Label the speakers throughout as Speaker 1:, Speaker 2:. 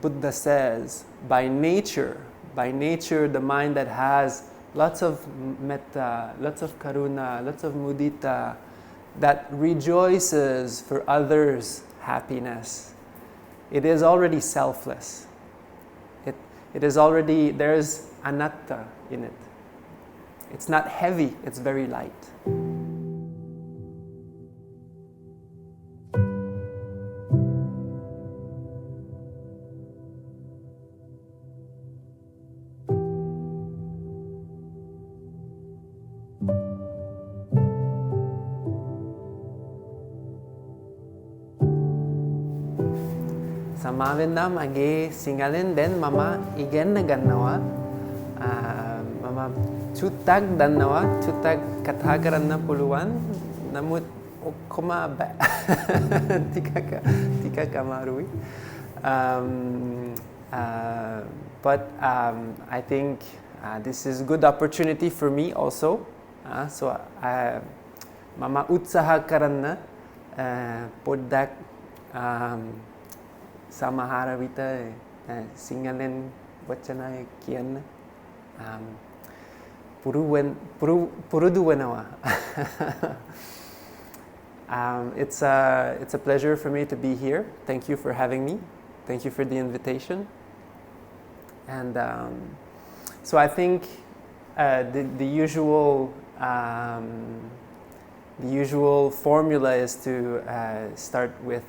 Speaker 1: Buddha says, by nature, the mind that has lots of metta, lots of karuna, lots of mudita, that rejoices for others' happiness, it is already selfless. It is already, there's anatta in it. It's not heavy, it's very light. Samavenda mage singalin den mama igen na gannawa mama chutag dannawa chutag kathagaran na puluan namut okoma ba tika kamarui but I think this is a good opportunity for me also, so mama utsaha karanna poddak Samaharavita Singalin Vachana Kian Puruduwanawa. It's a pleasure for me to be here. Thank you for having me. Thank you for the invitation. And so I think the usual formula is to start with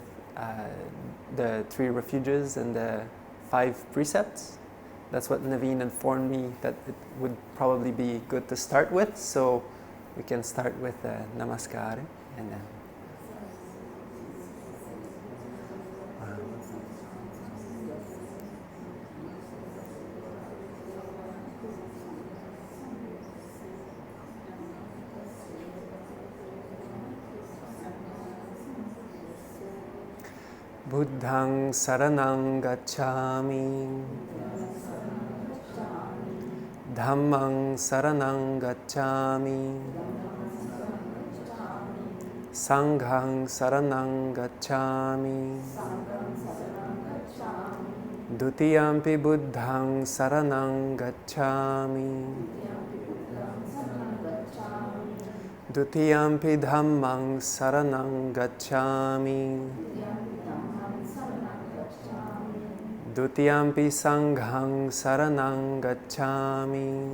Speaker 1: the 3 refuges and the 5 precepts. That's what Naveen informed me that it would probably be good to start with. So we can start with Namaskar and then. Buddhang saranang gacchami, Dhammang saranang gacchami, Sanghang saranang gacchami, Dutiyampi Buddhang saranang gacchami, Dutiyampi Dhammang saranang gacchami, Dutiyampi Sanghang saranang gacchami,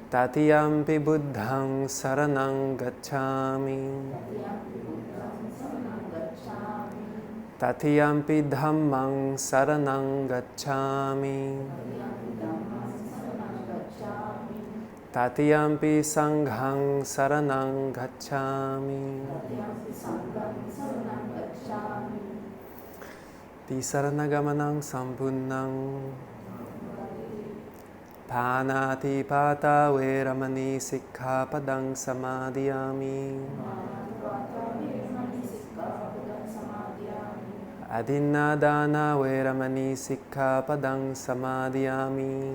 Speaker 1: Tatiyampi Buddhang saranang gacchami, Tatiyampi Dhammang saranang gacchami, Tatiyampi Sanghang saranang gacchami, Tisaranagamanaṃ sampunnam Pānāti pātā veramani sikkhapadang samādhiyami Adinādāna veramani sikkhapadang samādhiyami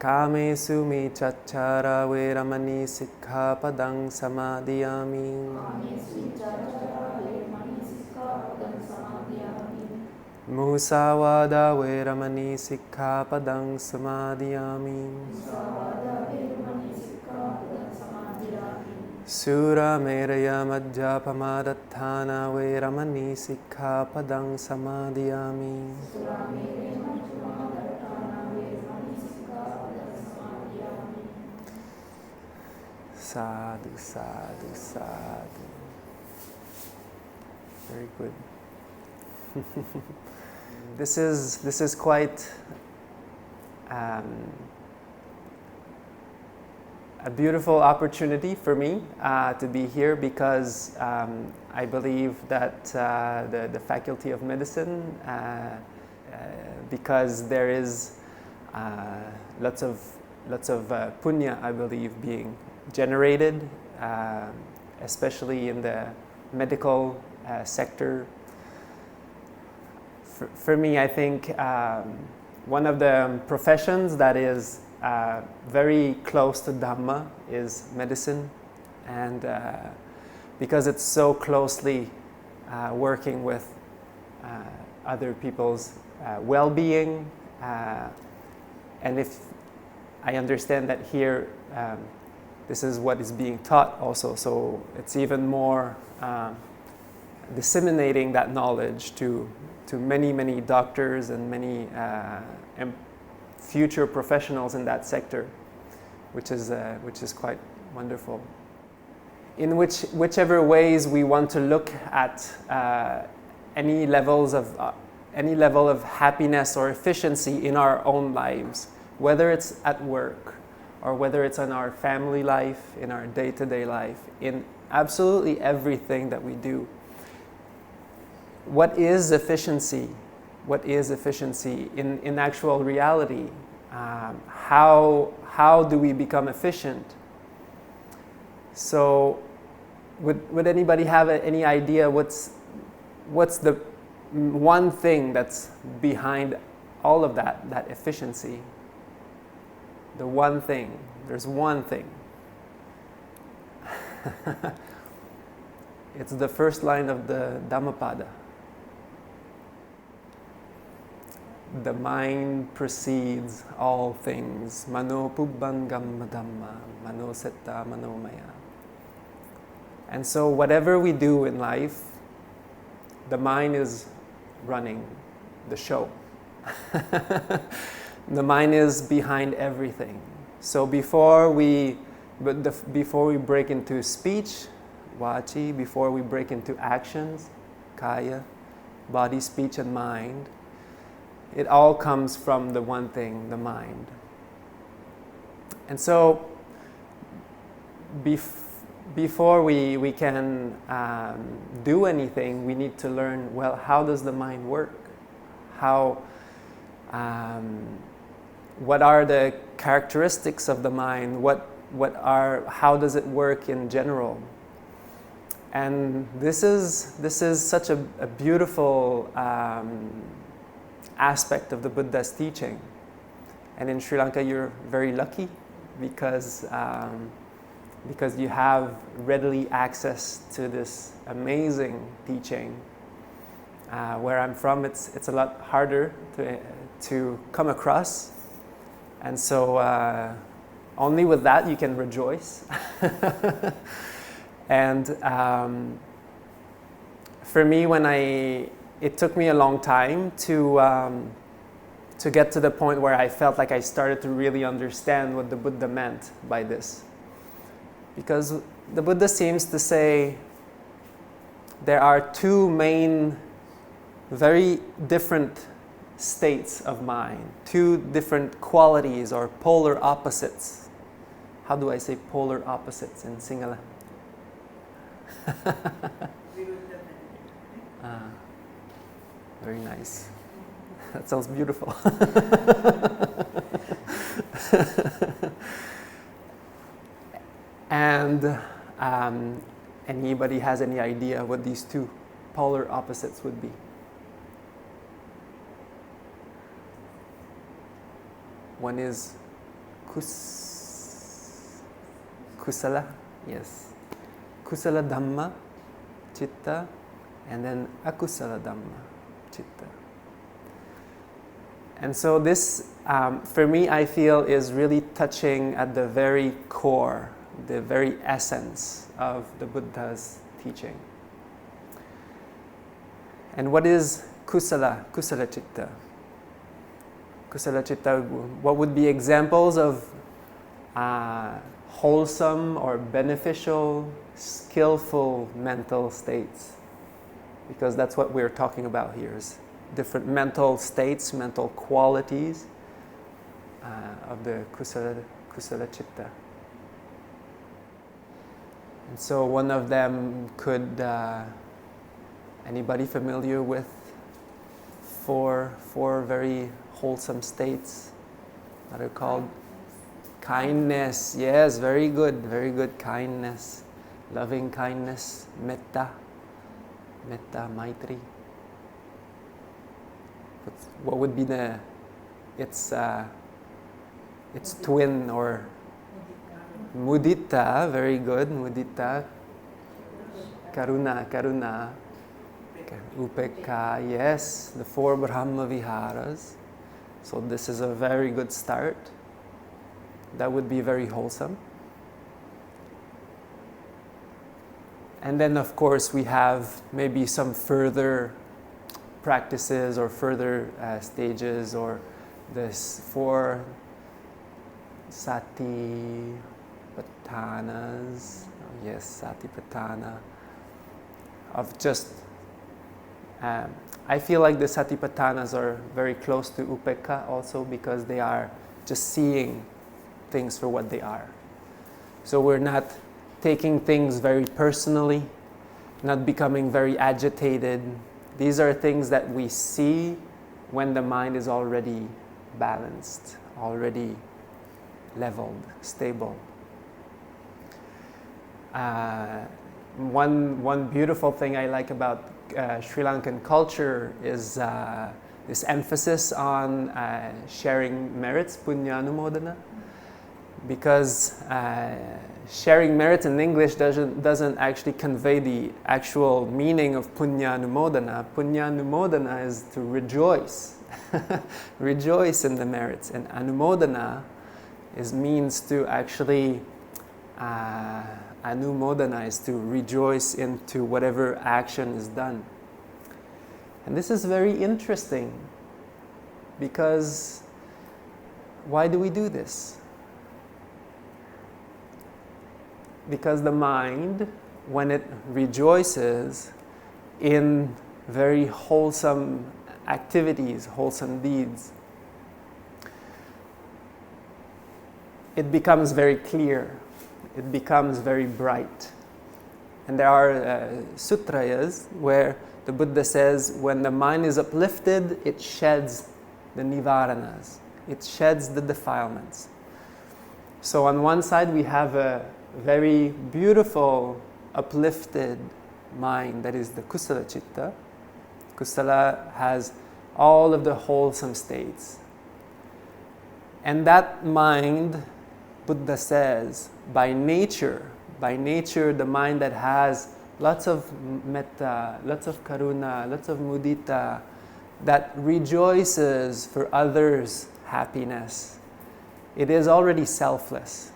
Speaker 1: Kāmesu miccāchāra veramani sikkhapadang samādhiyami Musāvāda veramani sikkhapadang samādhiyami Sura meraya majjapamadatthāna veramani sikkhapadang samādhiyami Sadhu, sadhu, sadhu. Very good. This is quite a beautiful opportunity for me to be here because I believe that the Faculty of Medicine, because there is lots of punya, I believe, being generated, especially in the medical sector. For me, I think one of the professions that is very close to Dhamma is medicine. and because it's so closely working with other people's well-being, and if I understand that here this is what is being taught also, so it's even more disseminating that knowledge to many doctors and many future professionals in that sector, which is quite wonderful. In whichever ways we want to look at any level of happiness or efficiency in our own lives, whether it's at work or whether it's in our family life, in our day-to-day life, in absolutely everything that we do. What is efficiency? What is efficiency in actual reality? How do we become efficient? So, would anybody have any idea what's the one thing that's behind all of that efficiency? The one thing. There's one thing. It's the first line of the Dhammapada. The mind precedes all things. Mano pubbangama dhammā, Mano Citta manomaya. And so whatever we do in life, the mind is running the show. The mind is behind everything. So before we break into speech, vachi, before we break into actions, kaya, body, speech, and mind, it all comes from the one thing, the mind. And so, before we can do anything, we need to learn, well, how does the mind work? What are the characteristics of the mind? How does it work in general? And this is such a beautiful aspect of the Buddha's teaching. And in Sri Lanka, you're very lucky because you have readily access to this amazing teaching. Where I'm from, it's a lot harder to come across, and so only with that you can rejoice. And for me, it took me a long time to get to the point where I felt like I started to really understand what the Buddha meant by this. Because the Buddha seems to say there are two main, very different states of mind, two different qualities or polar opposites. How do I say polar opposites in Sinhala? Very nice. That sounds beautiful. And anybody has any idea what these two polar opposites would be? One is Kusala, yes. Kusala Dhamma, Citta, and then Akusala Dhamma, Citta. And so this, for me, I feel is really touching at the very core, the very essence of the Buddha's teaching. And what is Kusala Citta? Kusala Citta, what would be examples of wholesome or beneficial, skillful mental states? Because that's what we're talking about here, is different mental states, mental qualities of the Kusala Citta. And so one of them could, anybody familiar with four very wholesome states that are called kindness? Yes, very good. Kindness, loving kindness, metta, maitri. What would be its twin or Mudita, very good, mudita. Karuna. Upekkha, yes, the 4 Brahma Viharas. So this is a very good start. That would be very wholesome. And then of course we have maybe some further practices or further stages, or this 4 Satipathanas. Oh, yes, Satipatthana. Of just, I feel like the Satipathanas are very close to Upekkha also, because they are just seeing things for what they are. So we're not taking things very personally, not becoming very agitated. These are things that we see when the mind is already balanced, already leveled, stable. One beautiful thing I like about Sri Lankan culture is this emphasis on sharing merits, Puññānumodanā, because sharing merits in English doesn't actually convey the actual meaning of Puññānumodanā. Puññānumodanā is to rejoice, rejoice in the merits, and Anumodana means to actually Anumodana is to rejoice into whatever action is done. And this is very interesting, because why do we do this? Because the mind, when it rejoices in very wholesome activities, wholesome deeds, it becomes very clear. It becomes very bright. And there are sutras where the Buddha says when the mind is uplifted, it sheds the nivaranas, it sheds the defilements. So on one side we have a very beautiful, uplifted mind, that is the Kusala Citta. Kusala has all of the wholesome states. And that mind, Buddha says, by nature, the mind that has lots of metta, lots of karuna, lots of mudita, that rejoices for others' happiness, it is already selfless.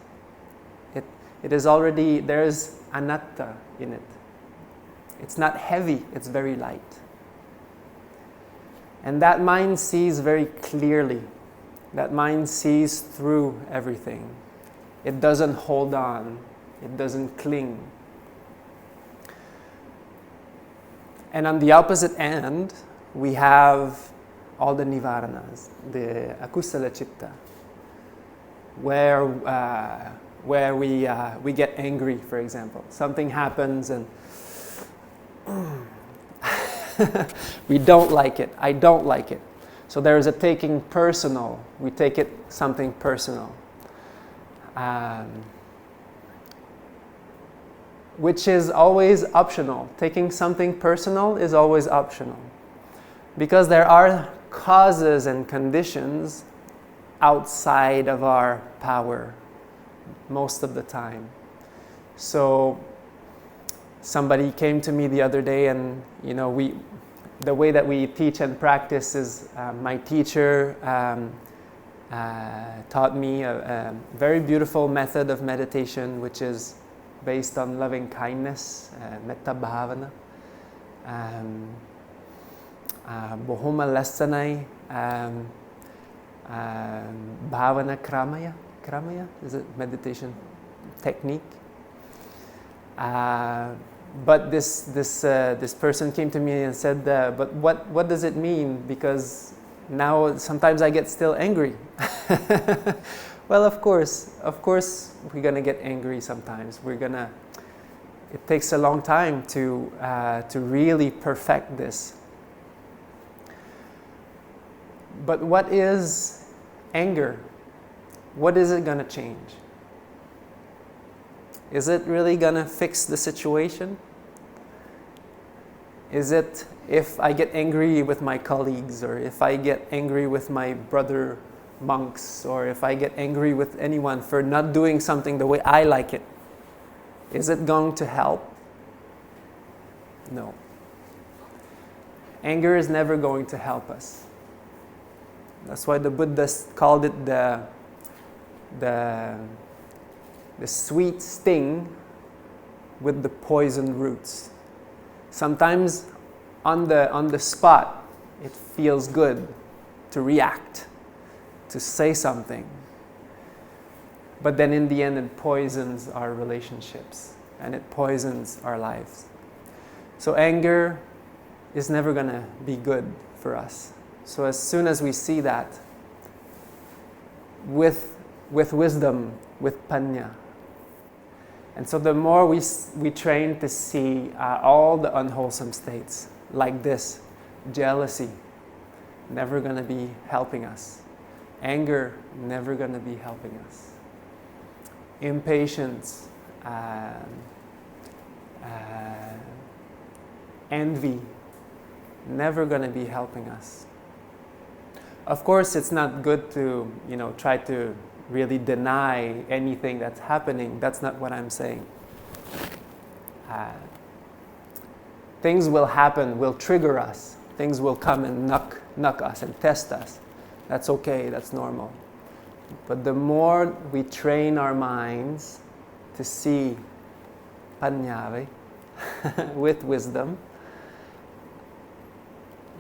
Speaker 1: It is already, there's anatta in it. It's not heavy, it's very light. And that mind sees very clearly. That mind sees through everything. It doesn't hold on. It doesn't cling. And on the opposite end, we have all the nivaranas, the akusala citta, where we get angry, for example. Something happens and we don't like it. I don't like it. So there is a taking personal. We take it something personal. Which is always optional. Taking something personal is always optional. Because there are causes and conditions outside of our power most of the time. So somebody came to me the other day, and the way that we teach and practice is my teacher taught me a very beautiful method of meditation, which is based on loving kindness, metta bhavana, bohuma lasanai, bhavana kramaya, is it meditation technique? But this person came to me and said, but what does it mean? Because now sometimes I get still angry. Well, of course we're gonna get angry sometimes. It takes a long time to really perfect this. But what is anger? What is it gonna change? Is it really gonna fix the situation? Is it if I get angry with my colleagues, or if I get angry with my brother monks, or if I get angry with anyone for not doing something the way I like it, is it going to help? No. Anger is never going to help us. That's why the Buddhists called it the sweet sting with the poison roots. Sometimes on the spot, it feels good to react, to say something. But then in the end, it poisons our relationships and it poisons our lives. So anger is never going to be good for us. So as soon as we see that, with wisdom, with paññā, and so the more we train to see all the unwholesome states like this, jealousy, never going to be helping us. Anger, never going to be helping us. Impatience, envy, never going to be helping us. Of course, it's not good to, try to really deny anything that's happening. That's not what I'm saying. Things will happen, will trigger us. Things will come and knock us and test us. That's okay, that's normal. But the more we train our minds to see paññā with wisdom,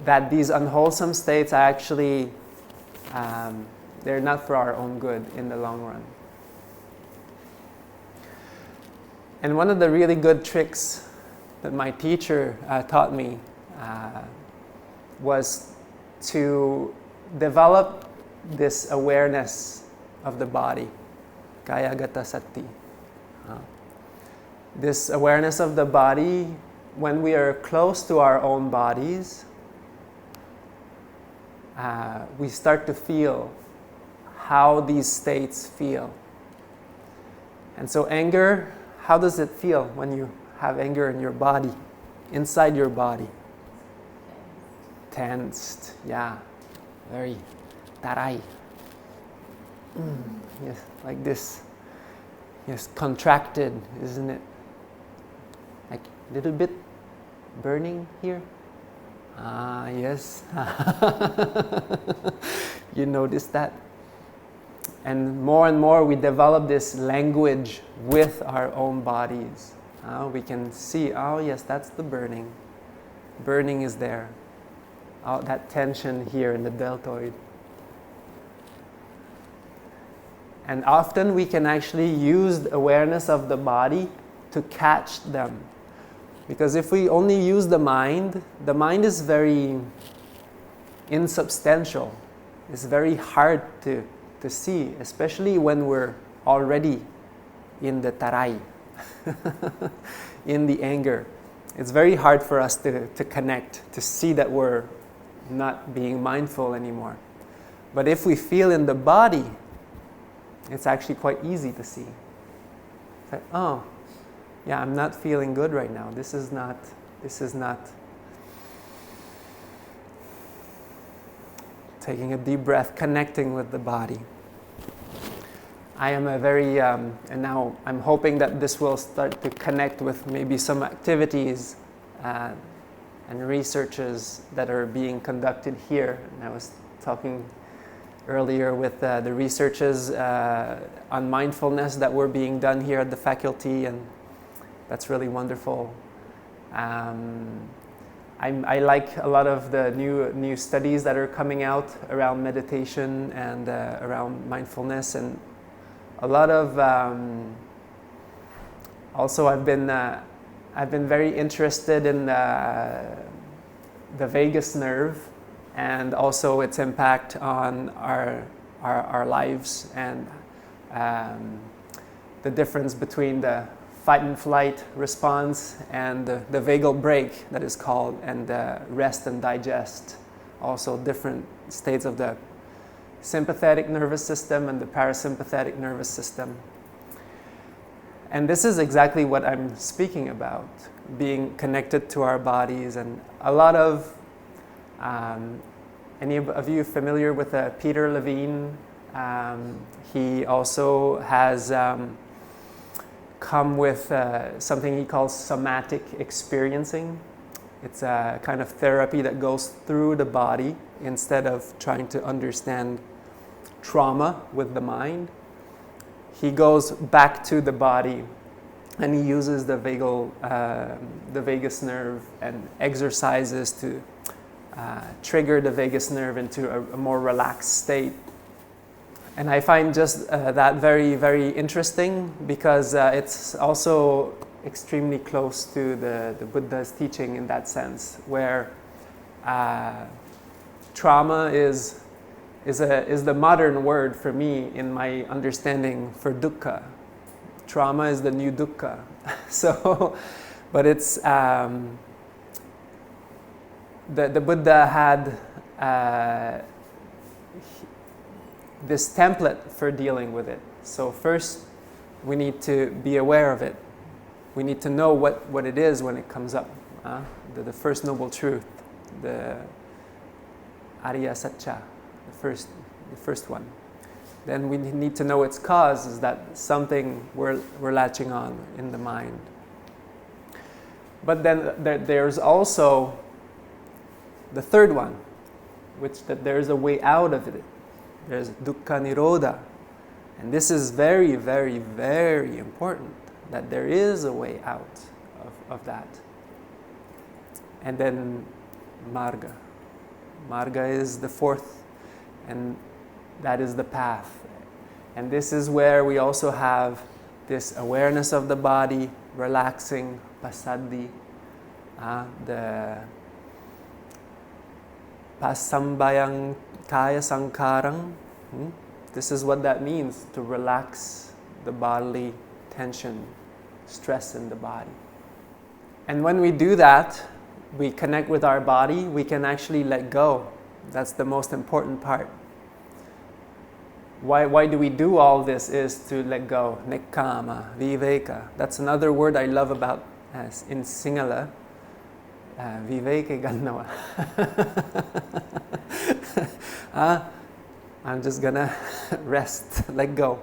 Speaker 1: that these unwholesome states are actually, they're not for our own good in the long run. And one of the really good tricks that my teacher taught me was to develop this awareness of the body, kaya gata sati. This awareness of the body, when we are close to our own bodies, we start to feel how these states feel. And so anger, how does it feel when you have anger in your body, inside your body? Tensed, yeah, very taray. Yes, like this. Yes, contracted, isn't it? Like a little bit burning here. Ah, yes. You notice that? And more we develop this language with our own bodies. We can see, oh yes, that's the burning. Burning is there. Oh, that tension here in the deltoid. And often we can actually use the awareness of the body to catch them. Because if we only use the mind is very insubstantial. It's very hard to see, especially when we're already in the taray, in the anger. It's very hard for us to connect, to see that we're not being mindful anymore. But if we feel in the body, it's actually quite easy to see. It's like, oh, yeah, I'm not feeling good right now. This is not. Taking a deep breath, connecting with the body. I am a very, and now I'm hoping that this will start to connect with maybe some activities and researches that are being conducted here. And I was talking earlier with the researches on mindfulness that were being done here at the faculty, and that's really wonderful. I like a lot of the new studies that are coming out around meditation and around mindfulness, and a lot of also I've been very interested in the vagus nerve and also its impact on our lives, and the difference between the fight and flight response and the vagal break that is called, and rest and digest. Also different states of the sympathetic nervous system and the parasympathetic nervous system. And this is exactly what I'm speaking about, being connected to our bodies. And a lot of any of you familiar with Peter Levine? He also has come with something he calls somatic experiencing. It's a kind of therapy that goes through the body instead of trying to understand trauma with the mind. He goes back to the body and he uses the vagus nerve and exercises to trigger the vagus nerve into a more relaxed state. And I find just that very, very interesting because it's also extremely close to the Buddha's teaching in that sense, where trauma is the modern word for me in my understanding for dukkha. Trauma is the new dukkha. So, but it's the Buddha had this template for dealing with it. So first, we need to be aware of it. We need to know what it is when it comes up. The first noble truth, the Ariya Satcha, the first one. Then we need to know its cause, is that something we're latching on in the mind. But then there's also the third one, which that there's a way out of it. There's dukkha nirodha. And this is very, very, very important, that there is a way out of that. And then marga. Marga is the fourth, and that is the path. And this is where we also have this awareness of the body, relaxing, passaddhi, the pasambayang kaya sankarang. This is what that means, to relax the bodily tension, stress in the body. And when we do that, we connect with our body, we can actually let go. That's the most important part. Why do we do all this is to let go. Nekkama, Viveka. That's another word I love about in Sinhala. Viveka gannawa. I'm just gonna rest, let go.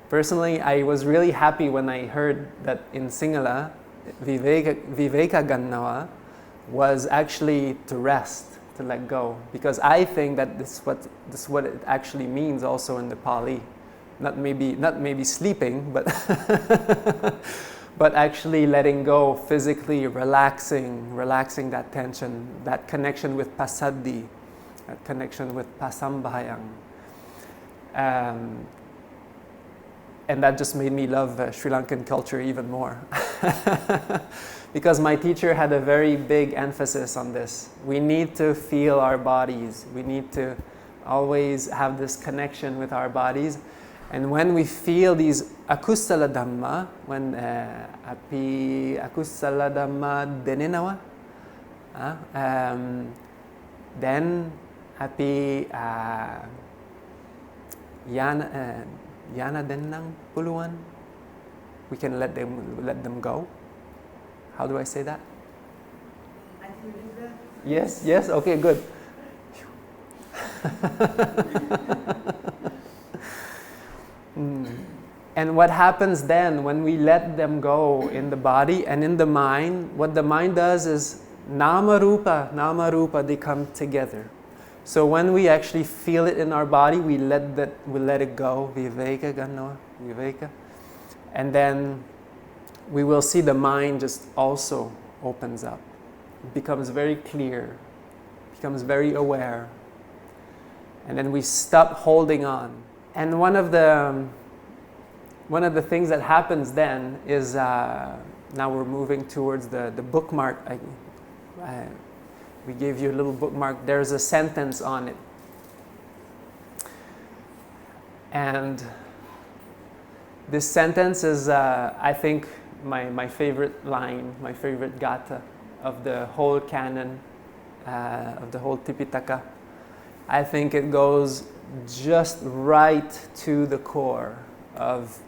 Speaker 1: Personally, I was really happy when I heard that in Sinhala, Viveka gannawa was actually to rest, to let go. Because I think that this is what it actually means also in the Pali. Not maybe sleeping, but but actually letting go physically, relaxing that tension, that connection with passaddhi, that connection with pasambhayang. And that just made me love Sri Lankan culture even more. Because my teacher had a very big emphasis on this. We need to feel our bodies. We need to always have this connection with our bodies. And when we feel these akusala dhammā, when api akusala dhammā deninawa, then api yana dennang puluan, we can let them go. How do I say that? Yes, okay, good. And what happens then when we let them go in the body and in the mind, what the mind does is nama rupa, they come together. So when we actually feel it in our body, we let it go, viveka gannawa, viveka. And then we will see the mind just also opens up. It becomes very clear, becomes very aware. And then we stop holding on. And one of the things that happens then is, now we're moving towards the bookmark. We gave you a little bookmark. There's a sentence on it. And this sentence is, I think, my favorite line, my favorite gatha of the whole canon, of the whole Tipitaka. I think it goes just right to the core of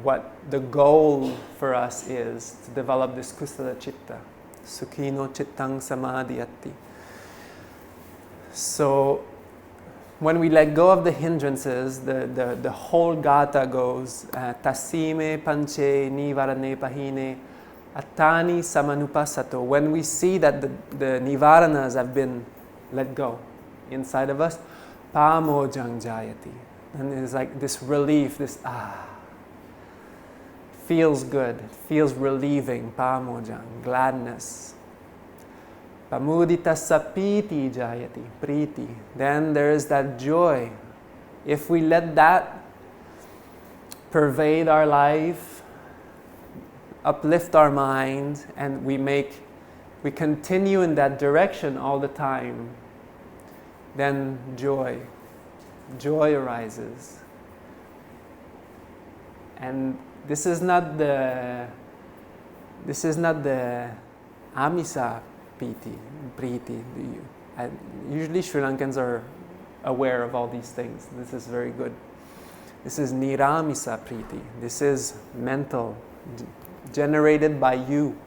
Speaker 1: what the goal for us is, to develop this Kusala Citta. Sukhino Cittam Samādhiyati. So when we let go of the hindrances, the whole gatha goes tasime panche nivarane pahine attani samanupasato. When we see that the nivaranas have been let go inside of us, pamojang jayati. And it's like this relief, this feels good, it feels relieving, pamojang, gladness. Pamudita sapiti jayati, priti. Then there is that joy. If we let that pervade our life, uplift our mind, and we continue in that direction all the time, then joy arises. And this is not the amisa priti. Usually Sri Lankans are aware of all these things. This is very good. This is niramisa priti. This is mental, generated by you,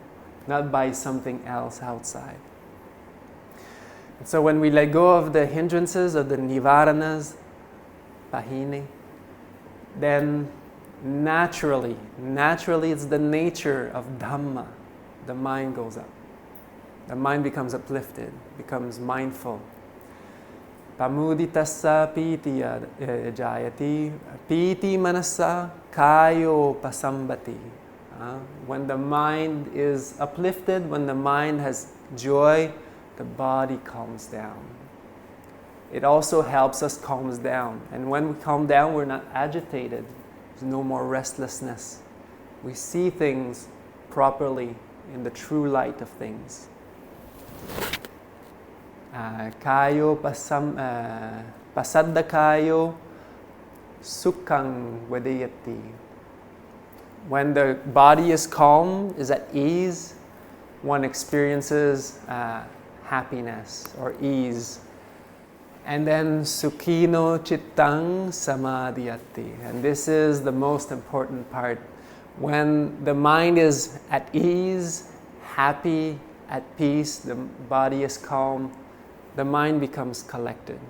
Speaker 1: not by something else outside. And so when we let go of the hindrances, of the nivaranas, pahine, then naturally it's the nature of Dhamma. The mind goes up. The mind becomes uplifted, becomes mindful. Pamuditassa piti jayati, piti manasa kayo pasambati. When the mind is uplifted, when the mind has joy, the body calms down. It also helps us calm down. And when we calm down, we're not agitated. There's no more restlessness. We see things properly in the true light of things. Kayo pasadda kayo sukhang vedayati. When the body is calm, is at ease, one experiences happiness or ease. And then Sukhino Cittam Samādhiyati. And this is the most important part. When the mind is at ease, happy, at peace, the body is calm, the mind becomes collected.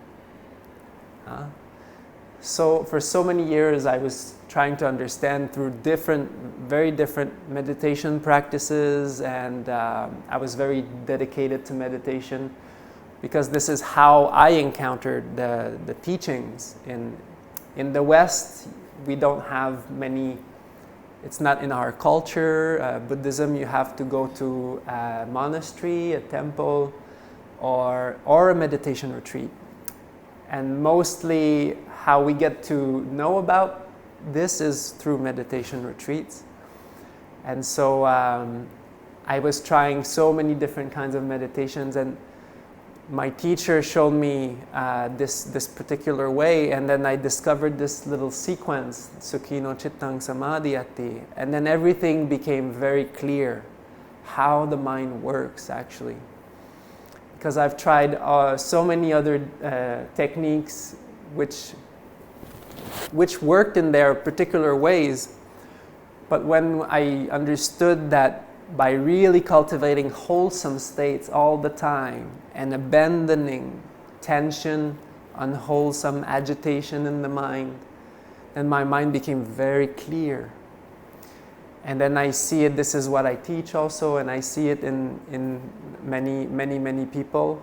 Speaker 1: So for so many years I was trying to understand through very different meditation practices, and I was very dedicated to meditation because this is how I encountered the teachings. In the West, we don't have many. It's not in our culture. Buddhism, you have to go to a monastery, a temple, or a meditation retreat. And mostly how we get to know about this is through meditation retreats. And so I was trying so many different kinds of meditations, and my teacher showed me this particular way, and then I discovered this little sequence, Sukhino Cittam Samādhiyati, and then everything became very clear, how the mind works actually. Because I've tried so many other techniques which worked in their particular ways, but when I understood that by really cultivating wholesome states all the time and abandoning tension, unwholesome agitation in the mind, then my mind became very clear. And then I see it, this is what I teach also, and I see it in many people.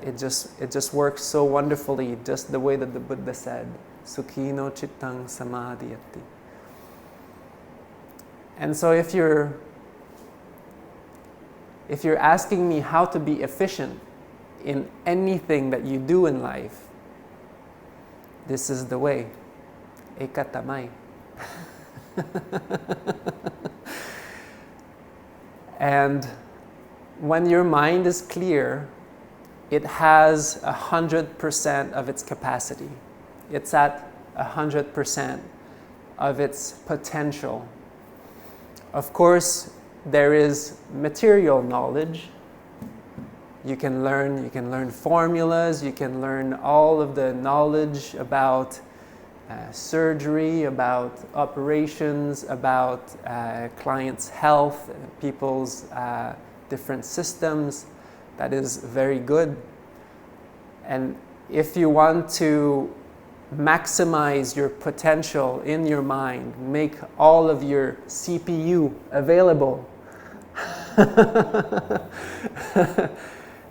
Speaker 1: It just works so wonderfully, just the way that the Buddha said, Sukhino Cittam Samādhiyati. And so if you're asking me how to be efficient in anything that you do in life, this is the way. Ekatamai. And when your mind is clear, it has 100% of its capacity. It's at 100% of its potential. Of course, there is material knowledge. You can learn formulas, you can learn all of the knowledge about surgery, about operations, about clients' health, people's different systems. That is very good. And if you want to maximize your potential in your mind, make all of your CPU available,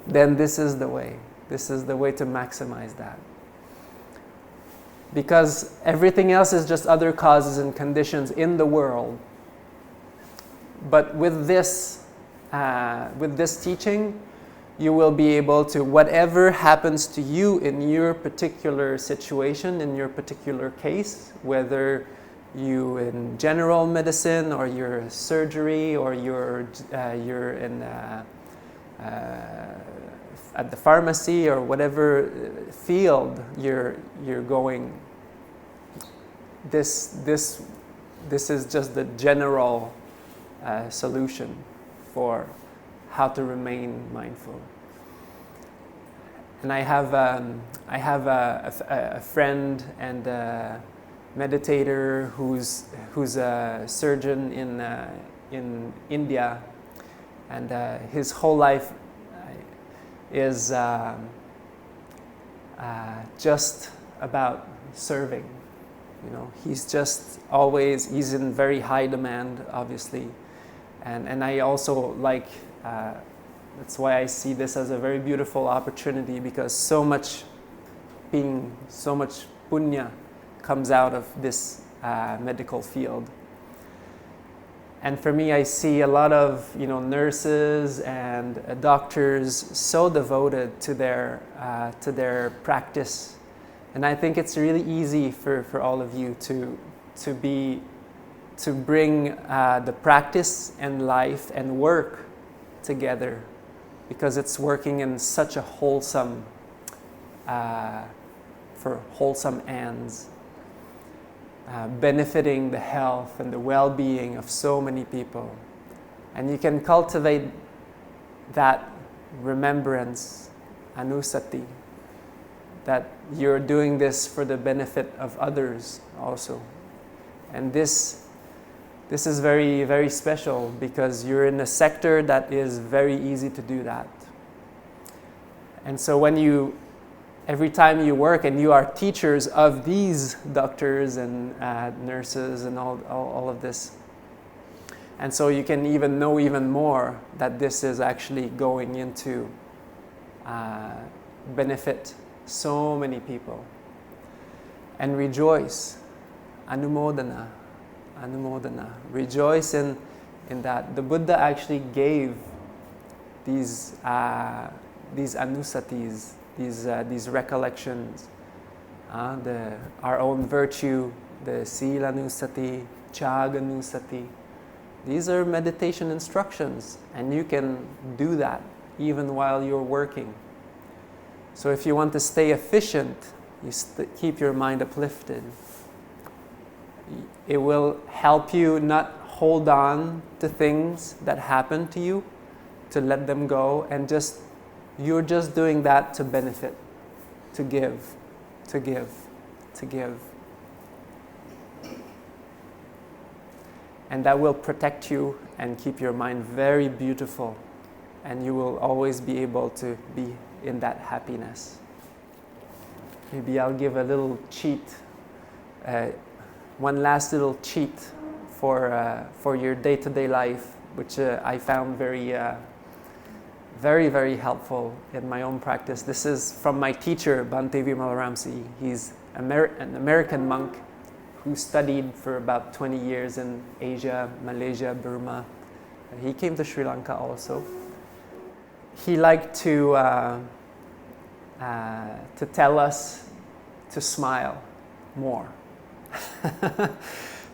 Speaker 1: then this is the way. This is the way to maximize that. Because everything else is just other causes and conditions in the world. But with this teaching, you will be able to, whatever happens to you in your particular situation, in your particular case, whether you in general medicine or your surgery or you're in at the pharmacy or whatever field you're going, this is just the general solution for how to remain mindful. And I have a friend and a meditator who's a surgeon in India, and his whole life is just about serving. You know, he's in very high demand, obviously, and I also like. That's why I see this as a very beautiful opportunity, because so much punya comes out of this medical field. And for me, I see a lot of nurses and doctors so devoted to their practice, and I think it's really easy for all of you to bring the practice and life and work together, because it's working in such a wholesome, for wholesome ends, benefiting the health and the well-being of so many people. And you can cultivate that remembrance, Anussati, that you're doing this for the benefit of others also. And this is very, very special, because you're in a sector that is very easy to do that. And so every time you work, and you are teachers of these doctors and nurses and all of this, and so you can even know even more that this is actually going into benefit so many people. And rejoice, Anumodana. Rejoice in that. The Buddha actually gave these Anussatis, these recollections, our own virtue, the Sila Anussati, Chaga Anussati. These are meditation instructions, and you can do that even while you're working. So if you want to stay efficient, you keep your mind uplifted. It will help you not hold on to things that happen to you, to let them go, and you're just doing that to benefit, to give. And that will protect you and keep your mind very beautiful, and you will always be able to be in that happiness. Maybe I'll give a little cheat. One last little cheat for your day-to-day life, which I found very, very helpful in my own practice. This is from my teacher, Bhante Vimalaramsi. He's an American monk who studied for about 20 years in Asia, Malaysia, Burma. He came to Sri Lanka also. He liked to tell us to smile more.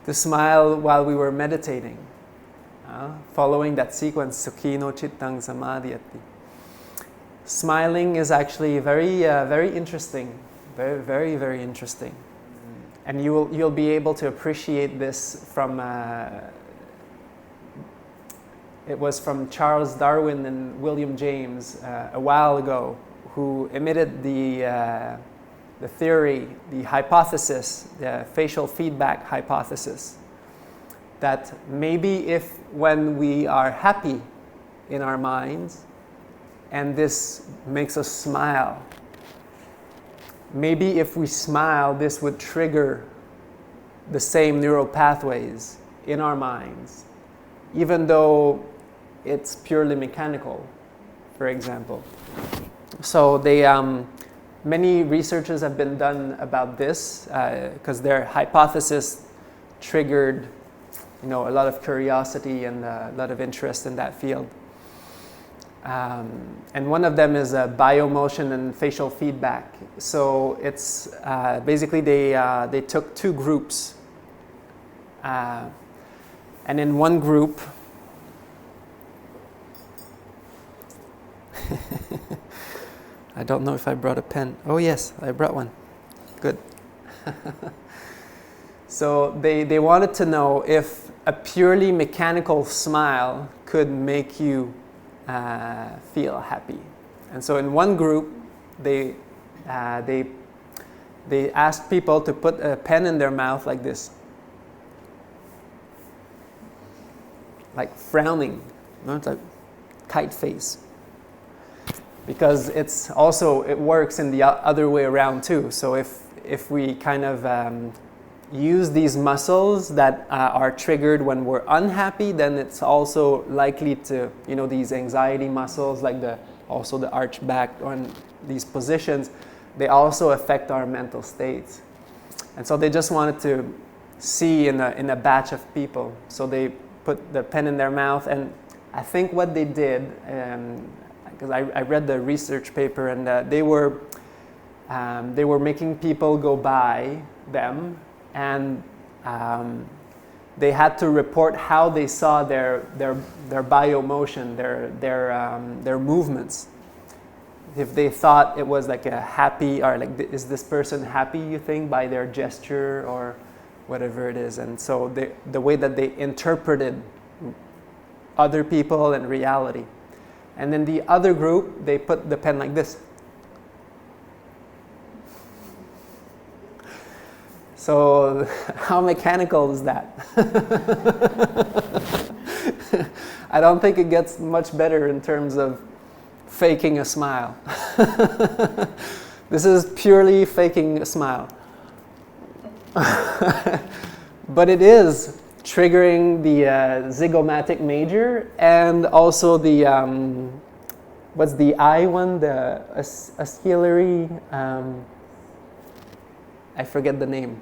Speaker 1: To smile while we were meditating, following that sequence, Sukhino, Cittam, Samādhiyati. Smiling is actually very interesting, very interesting, and you'll be able to appreciate this from. It was from Charles Darwin and William James a while ago, who emitted the theory, the hypothesis, the facial feedback hypothesis, that maybe when we are happy in our minds, and this makes us smile, maybe if we smile, this would trigger the same neural pathways in our minds, even though it's purely mechanical, for example. So many researches have been done about this because their hypothesis triggered, a lot of curiosity and a lot of interest in that field. And one of them is biomotion and facial feedback. So it's basically they took two groups, and in one group, I don't know if I brought a pen. Oh yes, I brought one. Good. So they wanted to know if a purely mechanical smile could make you feel happy. And so in one group, they asked people to put a pen in their mouth like this, like frowning, it's like tight face. Because it works in the other way around too. So if we kind of use these muscles that are triggered when we're unhappy, then it's also likely to, these anxiety muscles, like also the arched back on these positions, they also affect our mental states. And so they just wanted to see in a batch of people. So they put the pen in their mouth, and I think what they did, because I read the research paper, and they were making people go by them, and they had to report how they saw their biomotion, their movements. If they thought it was like a happy, or like, is this person happy, you think, by their gesture or whatever it is. And so the way that they interpreted other people and reality. And then the other group, they put the pen like this. So how mechanical is that? I don't think it gets much better in terms of faking a smile. This is purely faking a smile. But it is triggering the zygomatic major, and also the, what's the I one? The oscillatory, I forget the name.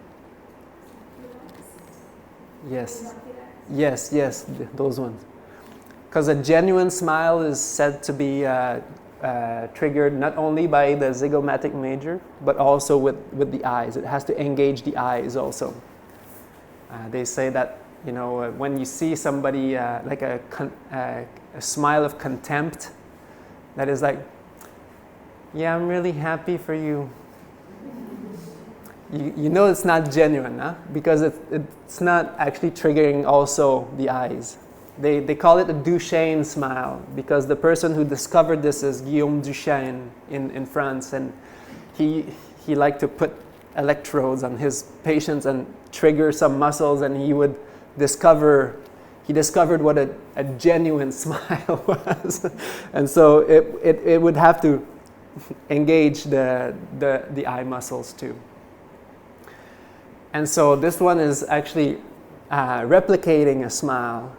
Speaker 1: Yes, those ones. Because a genuine smile is said to be triggered not only by the zygomatic major, but also with the eyes. It has to engage the eyes also. They say that, when you see somebody like a smile of contempt, that is like, yeah, I'm really happy for you. You know it's not genuine, huh? Because it's not actually triggering also the eyes. They call it a Duchenne smile, because the person who discovered this is Guillaume Duchenne in France, and he liked to put electrodes on his patients and trigger some muscles, and he discovered what a genuine smile was. And so it would have to engage the eye muscles too. And so this one is actually replicating a smile.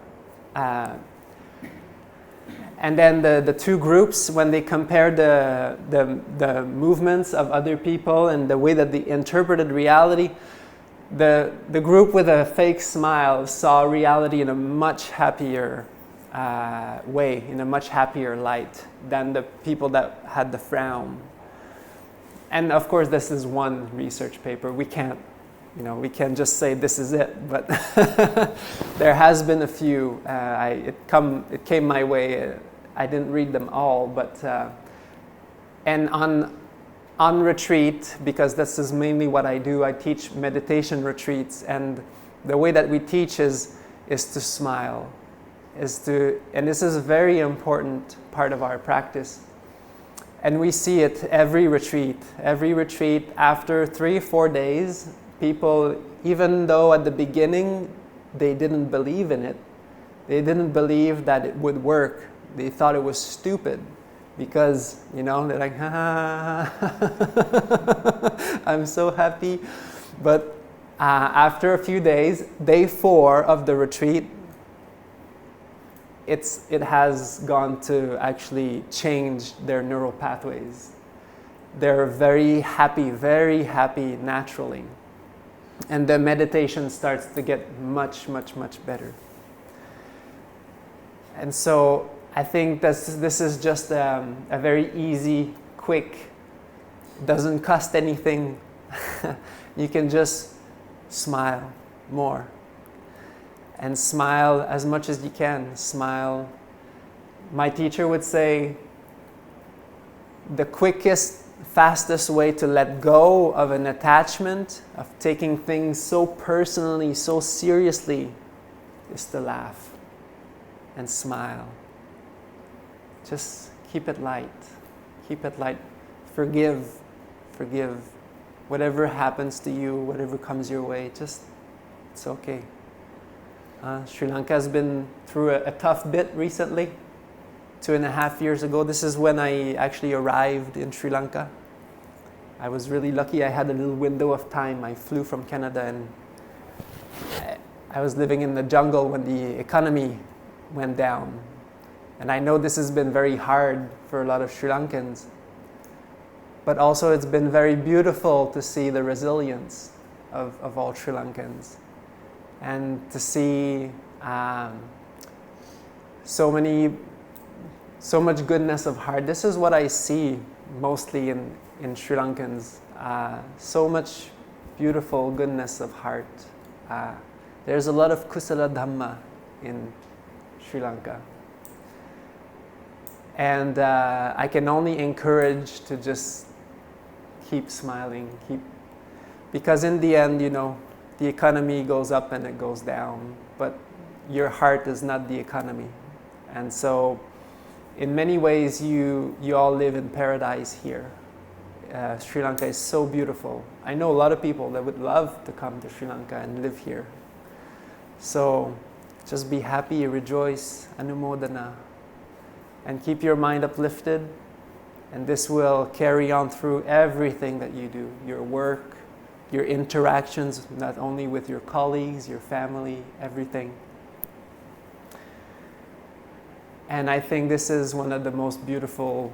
Speaker 1: And then the two groups, when they compared the movements of other people and the way that they interpreted reality, the group with a fake smile saw reality in a much happier way, in a much happier light than the people that had the frown. And of course, this is one research paper. We can't just say this is it, but there has been a few. It came my way. I didn't read them all, but and on retreat, because this is mainly what I do. I teach meditation retreats, and the way that we teach is to smile, and this is a very important part of our practice. And we see it every retreat. Every retreat, after 3-4 days, people, even though at the beginning they didn't believe in it, they didn't believe that it would work, they thought it was stupid, because, they're like, I'm so happy. But after a few days, day 4 of the retreat, it has gone to actually change their neural pathways. They're very happy naturally. And the meditation starts to get much, much, much better. And so I think this is just a very easy, quick, doesn't cost anything. You can just smile more. And smile as much as you can. Smile. My teacher would say, the quickest, fastest way to let go of an attachment, of taking things so personally, so seriously, is to laugh and smile. Just keep it light. Keep it light. Forgive. Whatever happens to you, whatever comes your way, it's okay. Sri Lanka has been through a tough bit recently. 2.5 years ago, this is when I actually arrived in Sri Lanka. I was really lucky. I had a little window of time. I flew from Canada and I was living in the jungle when the economy went down. And I know this has been very hard for a lot of Sri Lankans. But also it's been very beautiful to see the resilience of all Sri Lankans. And to see so much goodness of heart. This is what I see mostly in Sri Lankans. So much beautiful goodness of heart. There's a lot of Kusala Dhamma in Sri Lanka. And I can only encourage to just keep smiling, because in the end, the economy goes up and it goes down, but your heart is not the economy. And so in many ways, you all live in paradise here. Sri Lanka is so beautiful. I know a lot of people that would love to come to Sri Lanka and live here. So just be happy, rejoice, Anumodana, and keep your mind uplifted. And this will carry on through everything that you do, your work, your interactions, not only with your colleagues, your family, everything. And I think this is one of the most beautiful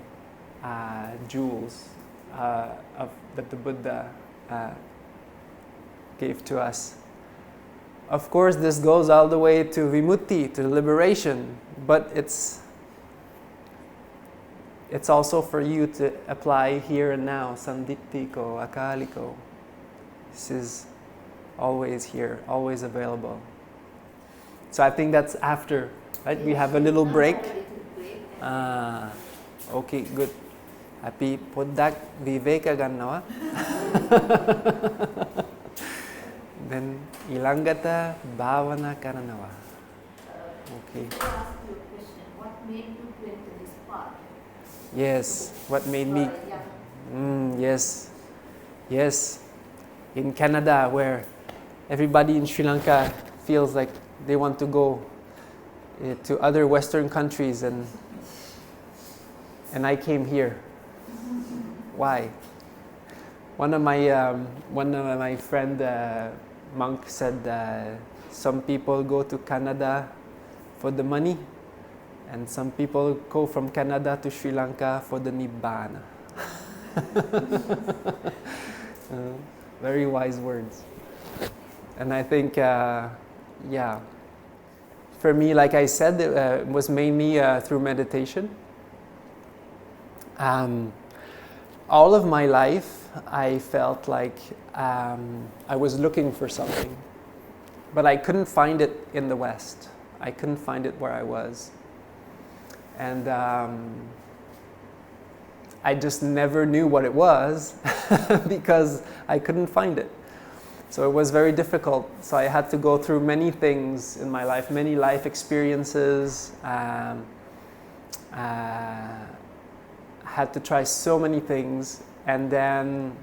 Speaker 1: jewels that the Buddha gave to us. Of course, this goes all the way to vimutti, to liberation, but it's also for you to apply here and now, sanditthiko, akaliko. This is always here, always available. So I think that's after, right? We have a little break. Okay, good. Happy poddak Viveka gannawa. Then ilangata bhavana karanawa. Okay.
Speaker 2: I ask you a question. What made you to enter this path?
Speaker 1: Yes, what made me? Yes. In Canada, where everybody in Sri Lanka feels like they want to go to other Western countries, and I came here. Why? One of my friend monk said some people go to Canada for the money, and some people go from Canada to Sri Lanka for the nibbana. Very wise words. And I think, for me, like I said, it was mainly through meditation. All of my life, I felt like I was looking for something, but I couldn't find it in the West. I couldn't find it where I was. And I just never knew what it was because I couldn't find it. So it was very difficult. So I had to go through many things in my life, many life experiences. Had to try so many things, and then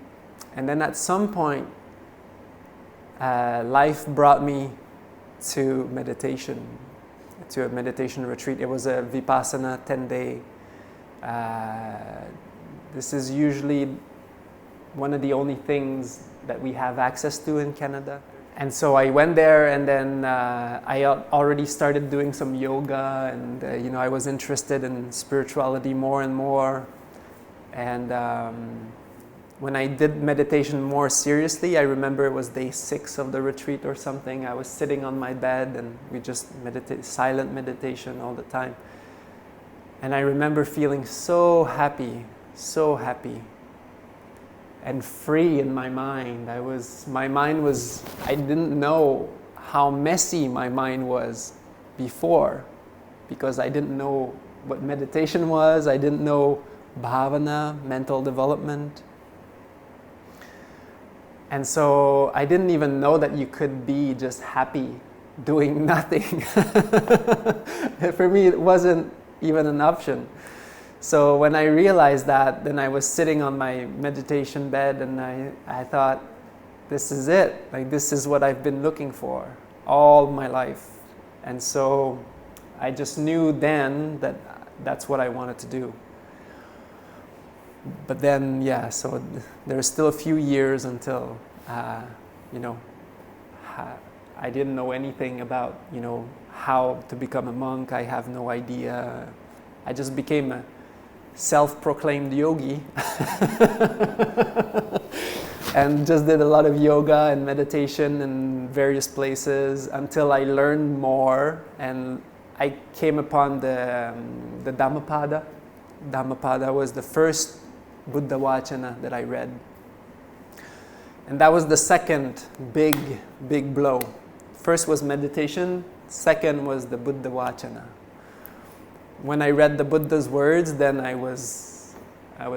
Speaker 1: at some point, life brought me to meditation, to a meditation retreat. It was a vipassana 10-day This is usually one of the only things that we have access to in Canada. And so I went there, and then I already started doing some yoga, and I was interested in spirituality more and more. And when I did meditation more seriously, I remember it was day 6 of the retreat or something. I was sitting on my bed, and we just meditate, silent meditation all the time. And I remember feeling so happy and free in my mind. I didn't know how messy my mind was before, because I didn't know what meditation was. I didn't know bhavana, mental development. And so I didn't even know that you could be just happy doing nothing. For me, it wasn't even an option. So when I realized that, then I was sitting on my meditation bed, and I thought, this is it. Like, this is what I've been looking for all my life. And so I just knew then that that's what I wanted to do. But then, so there's still a few years until, I didn't know anything about, how to become a monk. I have no idea. I just became a self-proclaimed yogi and just did a lot of yoga and meditation in various places until I learned more, and I came upon the Dhammapada. Dhammapada was the first Buddha Vachana that I read, and that was the second big blow. First was meditation, second was the Buddha Vachana. When I read the Buddha's words, then I was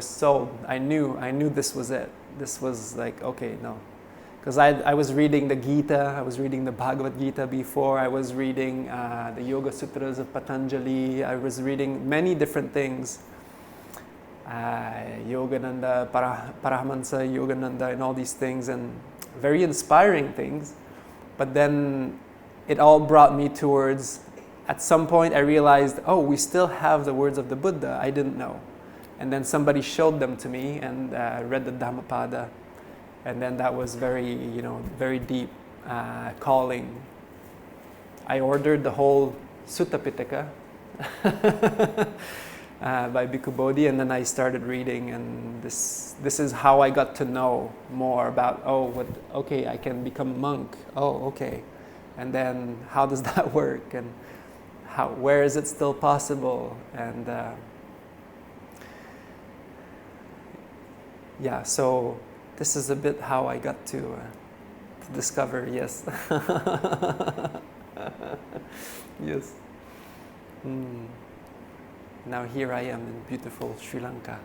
Speaker 1: sold. I knew this was it. This was like, okay, no. Because I was reading the Gita, I was reading the Bhagavad Gita before, I was reading the Yoga Sutras of Patanjali, I was reading many different things. Yogananda, Paramahansa Yogananda, and all these things, and very inspiring things. But then it all brought me towards, at some point I realized, oh, we still have the words of the Buddha. I didn't know. And then somebody showed them to me, and read the Dhammapada. And then that was very deep calling. I ordered the whole Sutta Pitaka by Bhikkhu Bodhi, and then I started reading, and this is how I got to know more about, okay, I can become a monk. Oh, okay. And then how does that work? And where is it still possible? And so this is a bit how I got to discover, yes. Yes. Now here I am in beautiful Sri Lanka.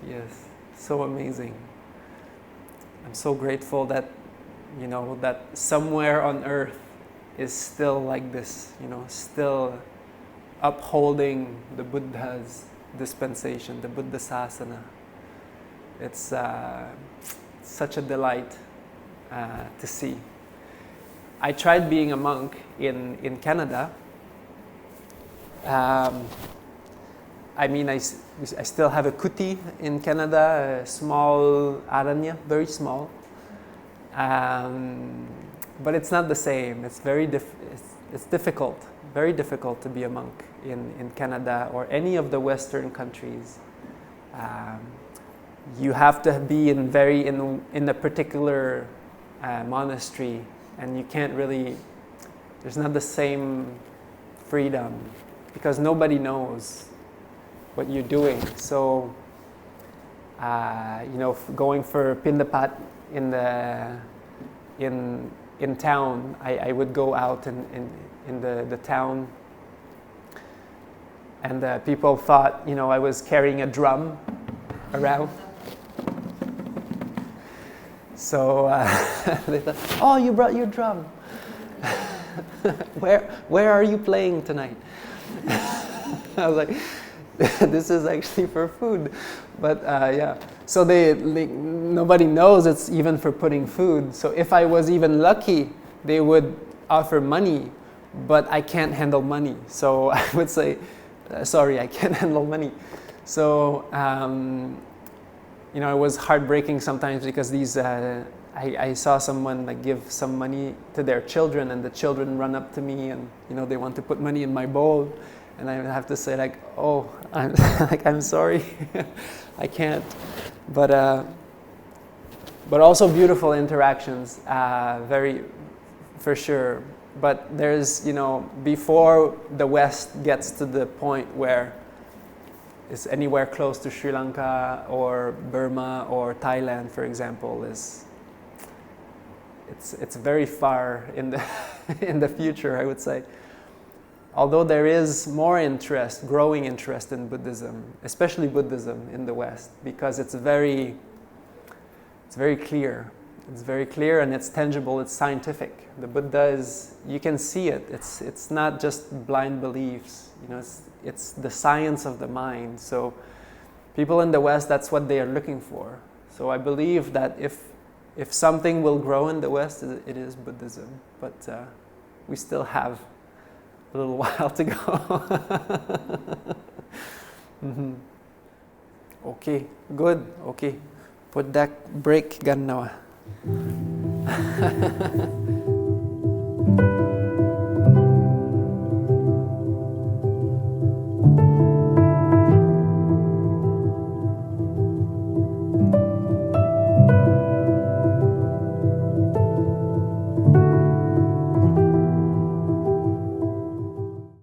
Speaker 1: Yes, so amazing. I'm so grateful that, that somewhere on earth is still like this, still upholding the Buddha's dispensation, the Buddha Sasana. It's such a delight to see. I tried being a monk in Canada. I still have a kuti in Canada, a small aranya, very small. But it's not the same. It's it's difficult, very difficult to be a monk in Canada or any of the Western countries. You have to be in a particular monastery, and you can't really. There's not the same freedom because nobody knows what you're doing. So, going for pindapat in town, I would go out in the town, and people thought, I was carrying a drum around. So they thought, oh, you brought your drum. Where are you playing tonight? I was like, this is actually for food, but so nobody knows it's even for putting food. So if I was even lucky, they would offer money, but I can't handle money. So I would say, sorry, I can't handle money. So, you know, it was heartbreaking sometimes because these, I saw someone like give some money to their children, and the children run up to me and, you know, they want to put money in my bowl, and I have to say like, oh, I'm, like, I'm sorry, I can't. But also beautiful interactions, very, for sure. But there's, you know, before the West gets to the point where it's anywhere close to Sri Lanka or Burma or Thailand, for example, it's very far in the in the future, I would say. Although there is more interest, growing interest in Buddhism, especially Buddhism in the West, because it's very clear. It's very clear and it's tangible, it's scientific. The Buddha is, you can see it. It's not just blind beliefs, you know, it's the science of the mind. So people in the West, that's what they are looking for. So I believe that if something will grow in the West, it is Buddhism. But we still have a little while to go. Mm-hmm. Okay, good. Okay. Put that break gan now.